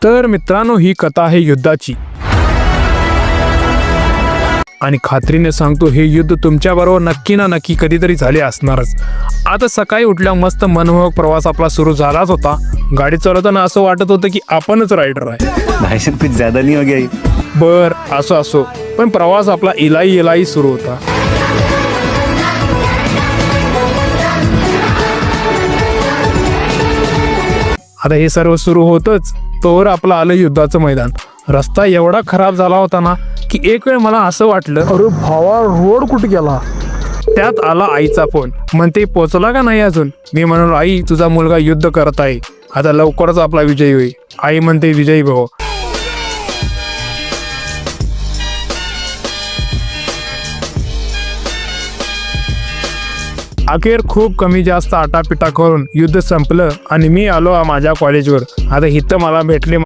तर मित्रांनो, ही कथा आहे युद्धाची आणि खात्रीने सांगतो, हे युद्ध तुमच्याबरोबर नक्की ना नक्की कधीतरी झाले असणारच. आता सकाळी उठल्या मस्त मनमोहक प्रवास आपला सुरू झालाच होता. गाडी चालवताना असं वाटत होतं की आपणच रायडर आहे. भाई साहब कुछ ज्यादा नहीं हो गया ये? बर असो असो, पण प्रवास आपला इलाई सुरू होता. आता हे सर्व सुरू होतच तोवर आपलं आलं युद्धाचं मैदान. रस्ता एवढा खराब झाला होता ना की एक वेळ मला असं वाटलं, अरे भावा, रोड कुठे गेला. त्यात आला आईचा फोन. म्हणते पोचला का नाही अजून. मी म्हणालो, आई तुझा मुलगा युद्ध करत आहे, आता लवकरच आपला विजय होईल. आई म्हणते, विजयी भाऊ. अखेर खूप कमी जास्त आटापिटा करून युद्ध संपलं आणि मी आलो माझ्या कॉलेजवर. आता इथं मला भेटले